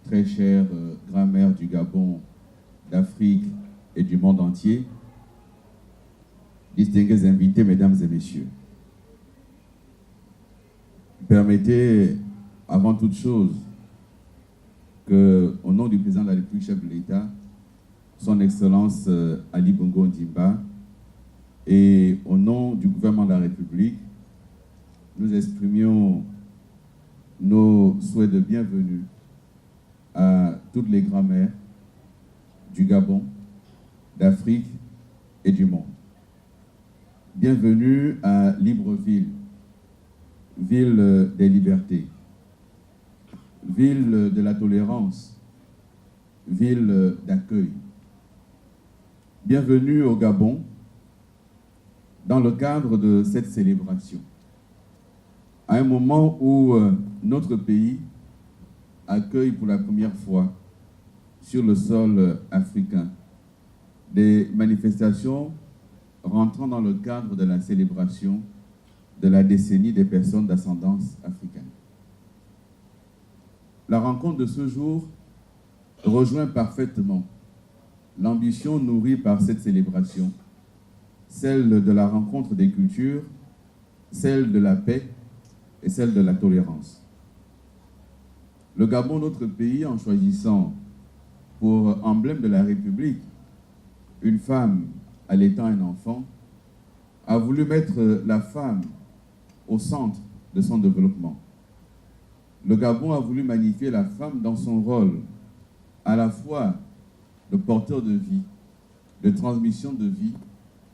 très chère grand-mère du Gabon, d'Afrique et du monde entier, distingués invités, mesdames et messieurs, permettez avant toute chose que, au nom du président de la République, chef de l'État, son Excellence Ali Bongo Ondimba, et au nom du gouvernement de la République, nous exprimions nos souhaits de bienvenue à toutes les grand-mères du Gabon, d'Afrique et du monde. Bienvenue à Libreville, ville des libertés, ville de la tolérance, ville d'accueil. Bienvenue au Gabon dans le cadre de cette célébration, à un moment où notre pays accueille pour la première fois sur le sol africain des manifestations rentrant dans le cadre de la célébration de la décennie des personnes d'ascendance africaine. La rencontre de ce jour rejoint parfaitement l'ambition nourrie par cette célébration, celle de la rencontre des cultures, celle de la paix et celle de la tolérance. Le Gabon, notre pays, en choisissant pour emblème de la République une femme allaitant un enfant, a voulu mettre la femme au centre de son développement. Le Gabon a voulu magnifier la femme dans son rôle à la fois de porteur de vie, de transmission de vie,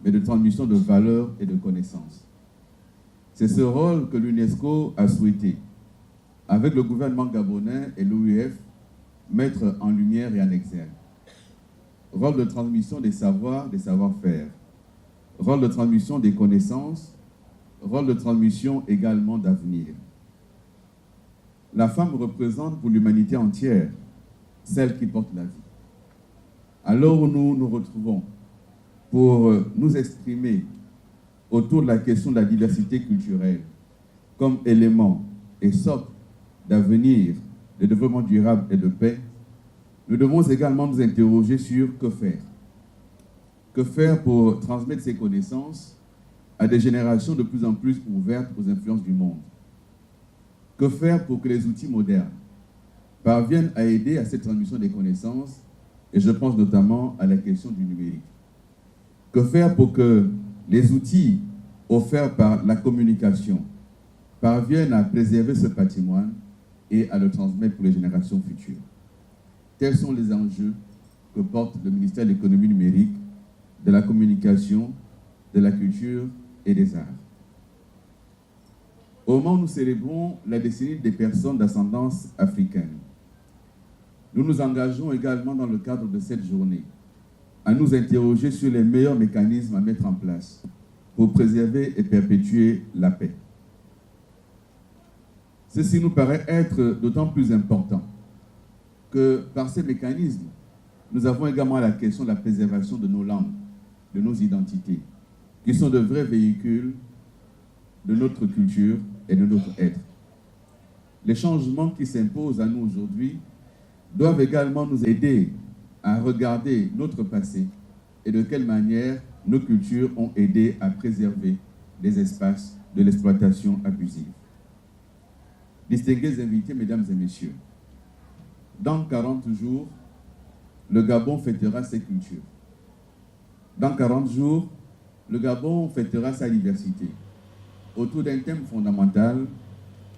mais de transmission de valeurs et de connaissances. C'est ce rôle que l'UNESCO a souhaité, avec le gouvernement gabonais et l'OUF, mettre en lumière et en exergue. Rôle de transmission des savoirs, des savoir-faire. Rôle de transmission des connaissances. Rôle de transmission également d'avenir. La femme représente pour l'humanité entière celle qui porte la vie. Alors où nous nous retrouvons pour nous exprimer autour de la question de la diversité culturelle comme élément et socle d'avenir, de développement durable et de paix, nous devons également nous interroger sur que faire. Que faire pour transmettre ces connaissances à des générations de plus en plus ouvertes aux influences du monde? Que faire pour que les outils modernes parviennent à aider à cette transmission des connaissances? Et je pense notamment à la question du numérique. Que faire pour que les outils offerts par la communication parviennent à préserver ce patrimoine et à le transmettre pour les générations futures? Tels sont les enjeux que porte le ministère de l'économie numérique, de la communication, de la culture et des arts. Au moment où nous célébrons la décennie des personnes d'ascendance africaine, nous nous engageons également dans le cadre de cette journée à nous interroger sur les meilleurs mécanismes à mettre en place pour préserver et perpétuer la paix. Ceci nous paraît être d'autant plus important que par ces mécanismes, nous avons également la question de la préservation de nos langues, de nos identités, qui sont de vrais véhicules de notre culture et de notre être. Les changements qui s'imposent à nous aujourd'hui doivent également nous aider à regarder notre passé et de quelle manière nos cultures ont aidé à préserver les espaces de l'exploitation abusive. Distingués invités, mesdames et messieurs, dans 40 jours, le Gabon fêtera ses cultures. Dans 40 jours, le Gabon fêtera sa diversité autour d'un thème fondamental,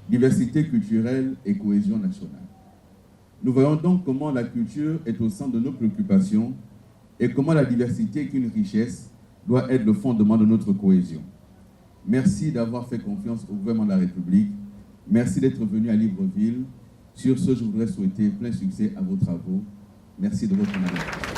diversité culturelle et cohésion nationale. Nous voyons donc comment la culture est au centre de nos préoccupations et comment la diversité, qui est une richesse, doit être le fondement de notre cohésion. Merci d'avoir fait confiance au gouvernement de la République. Merci d'être venu à Libreville. Sur ce, je voudrais souhaiter plein succès à vos travaux. Merci de votre attention.